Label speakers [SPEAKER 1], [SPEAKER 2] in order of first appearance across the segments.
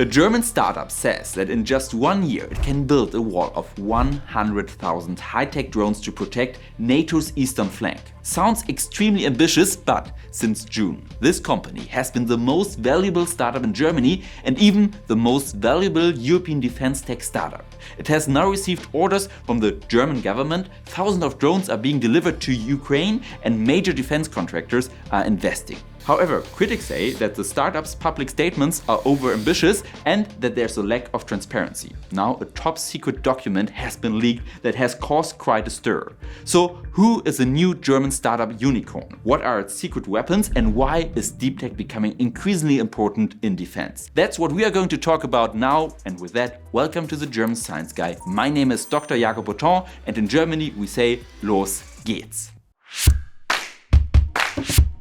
[SPEAKER 1] A German startup says that in just 1 year it can build a wall of 100,000 high-tech drones to protect NATO's eastern flank. Sounds extremely ambitious, but since June, this company has been the most valuable startup in Germany and even the most valuable European defense tech startup. It has now received orders from the German government, thousands of drones are being delivered to Ukraine, and major defense contractors are investing. However, critics say that the startup's public statements are overambitious and that there's a lack of transparency. Now, a top secret document has been leaked that has caused quite a stir. So, who is a new German startup unicorn? What are its secret weapons and why is deep tech becoming increasingly important in defense? That's what we are going to talk about now, and with that, welcome to the German Science Guy. My name is Dr. Jakob Beautemps and in Germany we say Los geht's.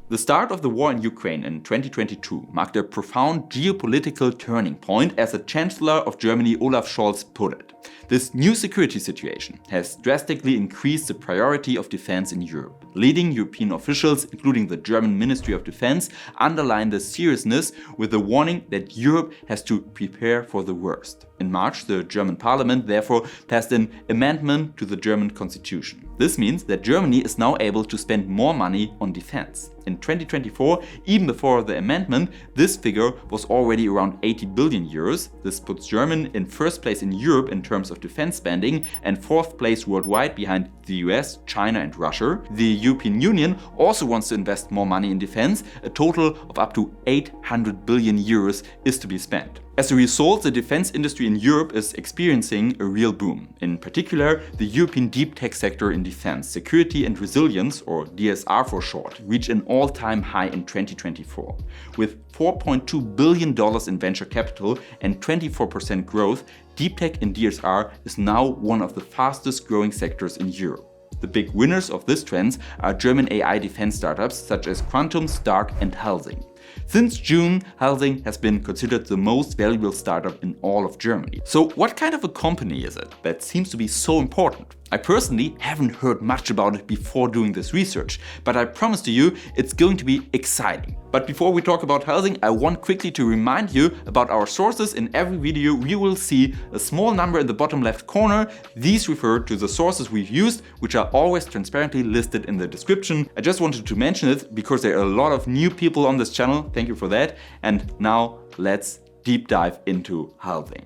[SPEAKER 1] The start of the war in Ukraine in 2022 marked a profound geopolitical turning point, as the Chancellor of Germany Olaf Scholz put it. This new security situation has drastically increased the priority of defense in Europe. Leading European officials, including the German Ministry of Defense, underline the seriousness with the warning that Europe has to prepare for the worst. In March, the German parliament therefore passed an amendment to the German constitution. This means that Germany is now able to spend more money on defense. In 2024, even before the amendment, this figure was already around 80 billion euros. This puts Germany in first place in Europe in terms of defense spending and fourth place worldwide behind the US, China and Russia. The European Union also wants to invest more money in defense. A total of up to 800 billion euros is to be spent. As a result, the defense industry in Europe is experiencing a real boom. In particular, the European deep tech sector in defense, security and resilience, or DSR for short, reached an all-time high in 2024. With $4.2 billion in venture capital and 24% growth, deep tech in DSR is now one of the fastest growing sectors in Europe. The big winners of this trend are German AI defense startups such as Quantum, Stark and Helsing. Since June, Helsing has been considered the most valuable startup in all of Germany. So what kind of a company is it that seems to be so important? I personally haven't heard much about it before doing this research, but I promise to you it's going to be exciting. But before we talk about Helsing, I want quickly to remind you about our sources. In every video you will see a small number in the bottom left corner. These refer to the sources we've used, which are always transparently listed in the description. I just wanted to mention it because there are a lot of new people on this channel. Thank you for that. And now let's deep dive into Helsing.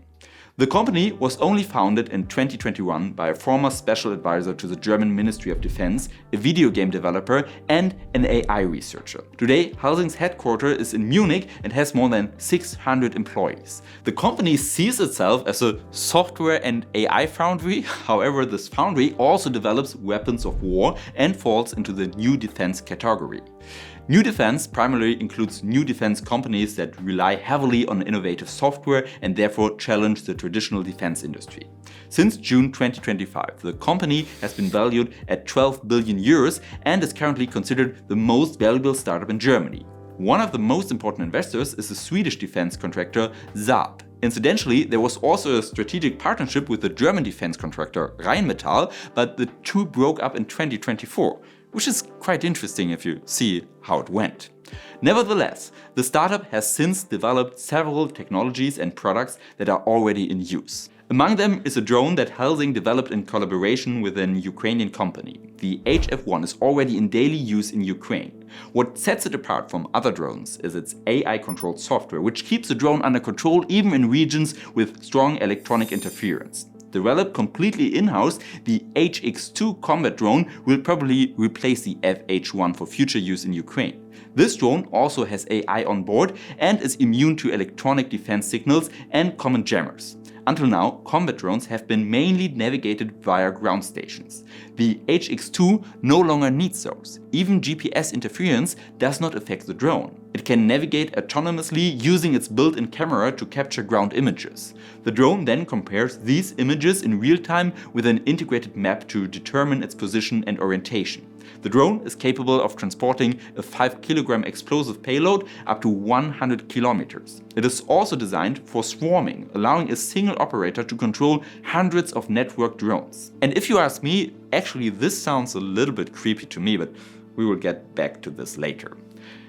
[SPEAKER 1] The company was only founded in 2021 by a former special advisor to the German Ministry of Defense, a video game developer and an AI researcher. Today, Helsing's headquarters is in Munich and has more than 600 employees. The company sees itself as a software and AI foundry. However, this foundry also develops weapons of war and falls into the new defense category. New defense primarily includes new defense companies that rely heavily on innovative software and therefore challenge the traditional defense industry. Since June 2025, the company has been valued at 12 billion euros and is currently considered the most valuable startup in Germany. One of the most important investors is the Swedish defense contractor Saab. Incidentally, there was also a strategic partnership with the German defense contractor Rheinmetall, but the two broke up in 2024. Which is quite interesting if you see how it went. Nevertheless, the startup has since developed several technologies and products that are already in use. Among them is a drone that Helsing developed in collaboration with an Ukrainian company. The HF-1 is already in daily use in Ukraine. What sets it apart from other drones is its AI-controlled software, which keeps the drone under control even in regions with strong electronic interference. Developed completely in-house, the HX2 combat drone will probably replace the FH1 for future use in Ukraine. This drone also has AI on board and is immune to electronic defense signals and common jammers. Until now, combat drones have been mainly navigated via ground stations. The HX2 no longer needs those. Even GPS interference does not affect the drone. It can navigate autonomously using its built-in camera to capture ground images. The drone then compares these images in real time with an integrated map to determine its position and orientation. The drone is capable of transporting a 5-kilogram explosive payload up to 100 kilometers. It is also designed for swarming, allowing a single operator to control hundreds of networked drones. And if you ask me, actually this sounds a little bit creepy to me, but we will get back to this later.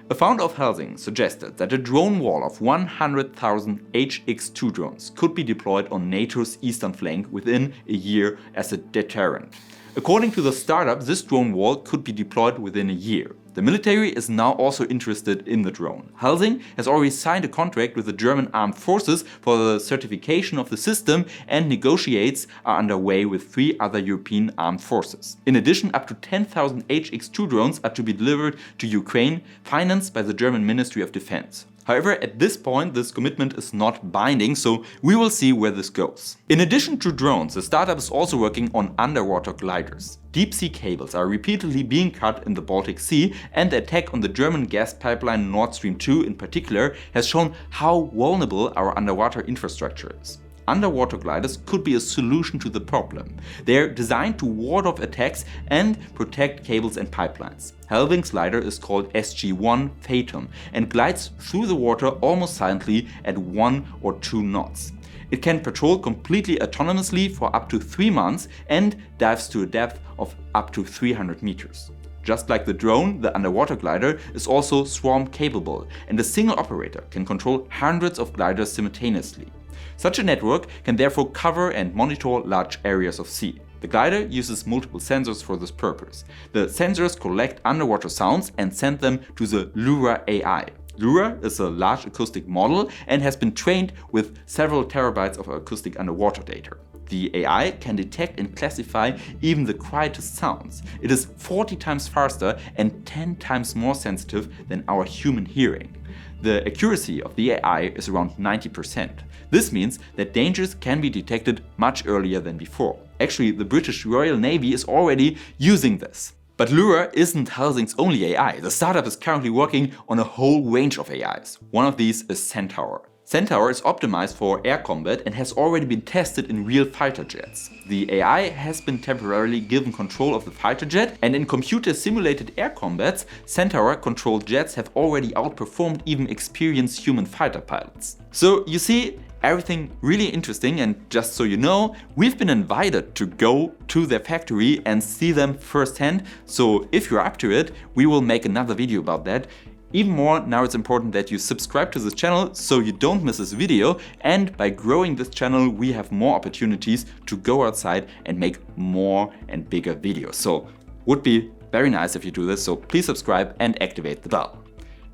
[SPEAKER 1] A founder of Helsing suggested that a drone wall of 100,000 HX-2 drones could be deployed on NATO's eastern flank within a year as a deterrent. According to the startup, this drone wall could be deployed within a year. The military is now also interested in the drone. Helsing has already signed a contract with the German armed forces for the certification of the system, and negotiations are underway with 3 other European armed forces. In addition, up to 10,000 HX-2 drones are to be delivered to Ukraine, financed by the German Ministry of Defense. However, at this point, this commitment is not binding, so we will see where this goes. In addition to drones, the startup is also working on underwater gliders. Deep-sea cables are repeatedly being cut in the Baltic Sea, and the attack on the German gas pipeline Nord Stream 2 in particular has shown how vulnerable our underwater infrastructure is. Underwater gliders could be a solution to the problem. They are designed to ward off attacks and protect cables and pipelines. Helsing's glider is called SG-1 Phantom and glides through the water almost silently at 1 or 2 knots. It can patrol completely autonomously for up to 3 months and dives to a depth of up to 300 meters. Just like the drone, the underwater glider is also swarm capable, and a single operator can control hundreds of gliders simultaneously. Such a network can therefore cover and monitor large areas of sea. The glider uses multiple sensors for this purpose. The sensors collect underwater sounds and send them to the LoRa AI. LoRa is a large acoustic model and has been trained with several terabytes of acoustic underwater data. The AI can detect and classify even the quietest sounds. It is 40 times faster and 10 times more sensitive than our human hearing. The accuracy of the AI is around 90%. This means that dangers can be detected much earlier than before. Actually, the British Royal Navy is already using this. But LoRa isn't Helsing's only AI. The startup is currently working on a whole range of AIs. One of these is Centaur. Centaur is optimized for air combat and has already been tested in real fighter jets. The AI has been temporarily given control of the fighter jet, and in computer-simulated air combats, Centaur-controlled jets have already outperformed even experienced human fighter pilots. So you see, everything really interesting, and just so you know, we've been invited to go to their factory and see them firsthand, so if you're up to it, we will make another video about that. Even more, now it's important that you subscribe to this channel so you don't miss this video, and by growing this channel we have more opportunities to go outside and make more and bigger videos. So would be very nice if you do this, so please subscribe and activate the bell.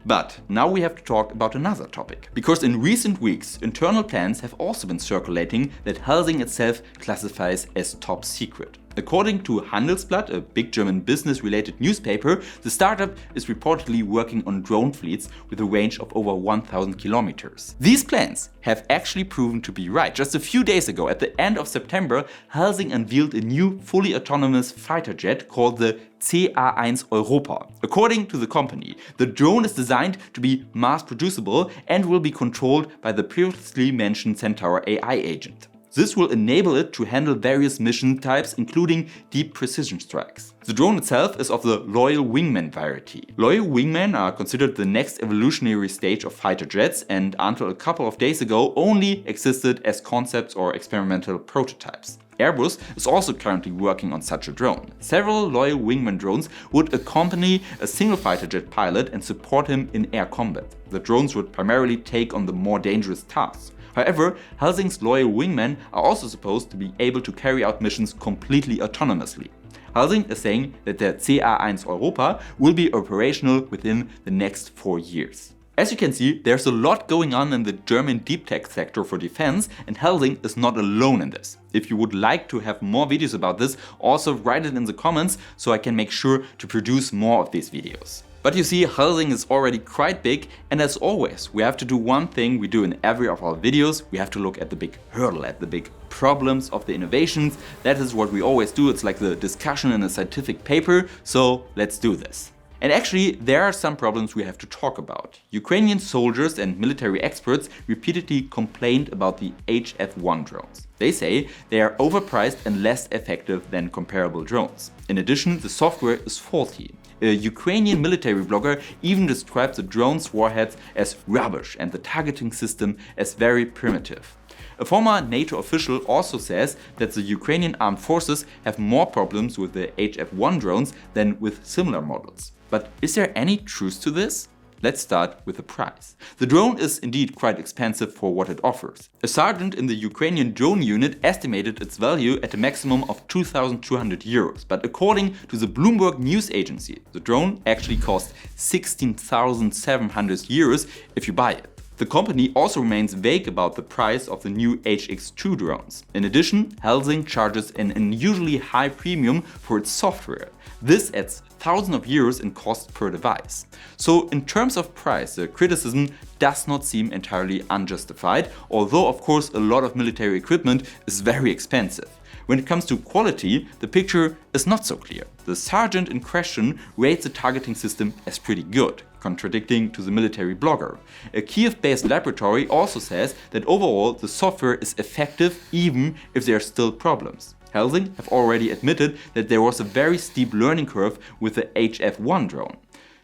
[SPEAKER 1] But now we have to talk about another topic, because in recent weeks internal plans have also been circulating that Helsing itself classifies as top secret. According to Handelsblatt, a big German business-related newspaper, the startup is reportedly working on drone fleets with a range of over 1,000 kilometers. These plans have actually proven to be right. Just a few days ago, at the end of September, Helsing unveiled a new fully autonomous fighter jet called the CA1 Europa. According to the company, the drone is designed to be mass-producible and will be controlled by the previously mentioned Centaur AI agent. This will enable it to handle various mission types, including deep precision strikes. The drone itself is of the loyal wingman variety. Loyal wingmen are considered the next evolutionary stage of fighter jets, and until a couple of days ago only existed as concepts or experimental prototypes. Airbus is also currently working on such a drone. Several loyal wingman drones would accompany a single fighter jet pilot and support him in air combat. The drones would primarily take on the more dangerous tasks. However, Helsing's loyal wingmen are also supposed to be able to carry out missions completely autonomously. Helsing is saying that the CA1 Europa will be operational within the next 4 years. As you can see, there's a lot going on in the German deep tech sector for defense, and Helsing is not alone in this. If you would like to have more videos about this, also write it in the comments so I can make sure to produce more of these videos. But you see, Helsing is already quite big, and as always, we have to do one thing we do in every of our videos. We have to look at the big hurdle, at the big problems of the innovations. That is what we always do. It's like the discussion in a scientific paper, so let's do this. And actually, there are some problems we have to talk about. Ukrainian soldiers and military experts repeatedly complained about the HF-1 drones. They say they are overpriced and less effective than comparable drones. In addition, the software is faulty. A Ukrainian military blogger even described the drone's warheads as rubbish and the targeting system as very primitive. A former NATO official also says that the Ukrainian armed forces have more problems with the HF-1 drones than with similar models. But is there any truth to this? Let's start with the price. The drone is indeed quite expensive for what it offers. A sergeant in the Ukrainian drone unit estimated its value at a maximum of 2,200 euros, but according to the Bloomberg news agency, the drone actually costs 16,700 euros if you buy it. The company also remains vague about the price of the new HX2 drones. In addition, Helsing charges an unusually high premium for its software. This adds thousands of euros in cost per device. So in terms of price, the criticism does not seem entirely unjustified, although of course a lot of military equipment is very expensive. When it comes to quality, the picture is not so clear. The sergeant in question rates the targeting system as pretty good, contradicting to the military blogger. A Kiev-based laboratory also says that overall the software is effective even if there are still problems. Helsing have already admitted that there was a very steep learning curve with the HF1 drone.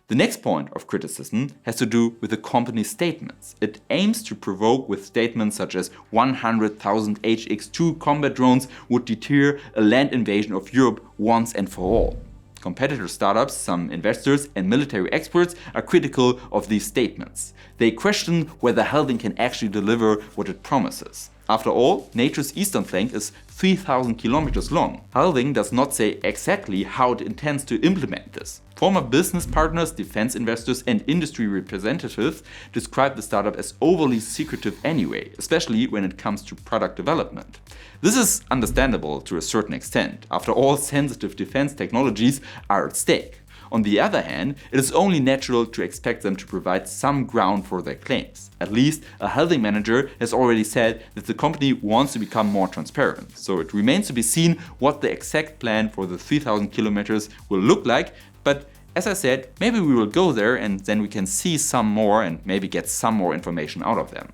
[SPEAKER 1] The next point of criticism has to do with the company's statements. It aims to provoke with statements such as 100,000 HX2 combat drones would deter a land invasion of Europe once and for all. Competitor startups, some investors and military experts are critical of these statements. They question whether Helsing can actually deliver what it promises. After all, NATO's eastern flank is 3,000 kilometers long. Helsing does not say exactly how it intends to implement this. Former business partners, defense investors and industry representatives describe the startup as overly secretive anyway, especially when it comes to product development. This is understandable to a certain extent. After all, sensitive defense technologies are at stake. On the other hand, it is only natural to expect them to provide some ground for their claims. At least, a Helsing manager has already said that the company wants to become more transparent. So it remains to be seen what the exact plan for the 3,000 kilometers will look like. But as I said, maybe we will go there and then we can see some more and maybe get some more information out of them.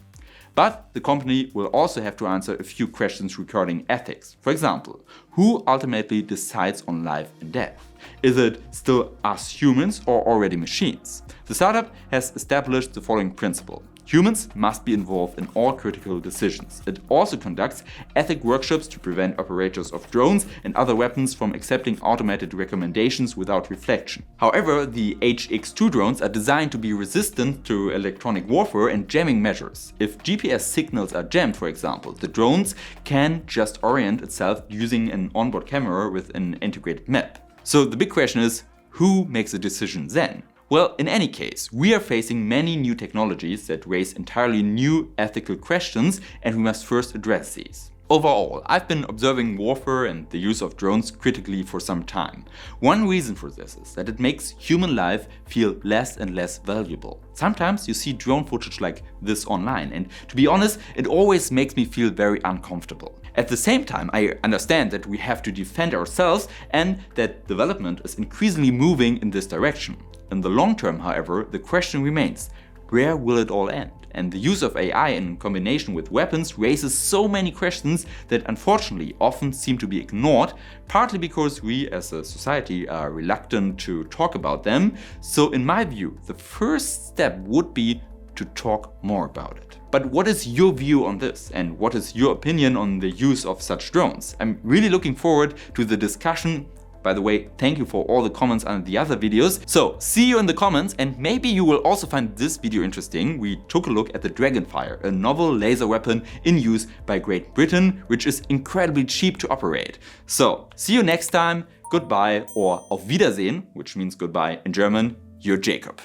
[SPEAKER 1] But the company will also have to answer a few questions regarding ethics. For example, who ultimately decides on life and death? Is it still us humans or already machines? The startup has established the following principle. Humans must be involved in all critical decisions. It also conducts ethic workshops to prevent operators of drones and other weapons from accepting automated recommendations without reflection. However, the HX2 drones are designed to be resistant to electronic warfare and jamming measures. If GPS signals are jammed, for example, the drones can just orient itself using an onboard camera with an integrated map. So the big question is, who makes the decision then? Well, in any case, we are facing many new technologies that raise entirely new ethical questions, and we must first address these. Overall, I've been observing warfare and the use of drones critically for some time. One reason for this is that it makes human life feel less and less valuable. Sometimes you see drone footage like this online, and to be honest, it always makes me feel very uncomfortable. At the same time, I understand that we have to defend ourselves and that development is increasingly moving in this direction. In the long term, however, the question remains, where will it all end? And the use of AI in combination with weapons raises so many questions that unfortunately often seem to be ignored, partly because we as a society are reluctant to talk about them. So in my view, the first step would be to talk more about it. But what is your view on this? And what is your opinion on the use of such drones? I'm really looking forward to the discussion. By the way, thank you for all the comments on the other videos. So, see you in the comments, and maybe you will also find this video interesting. We took a look at the Dragonfire, a novel laser weapon in use by Great Britain, which is incredibly cheap to operate. So, see you next time, goodbye, or auf Wiedersehen, which means goodbye in German, your Jacob.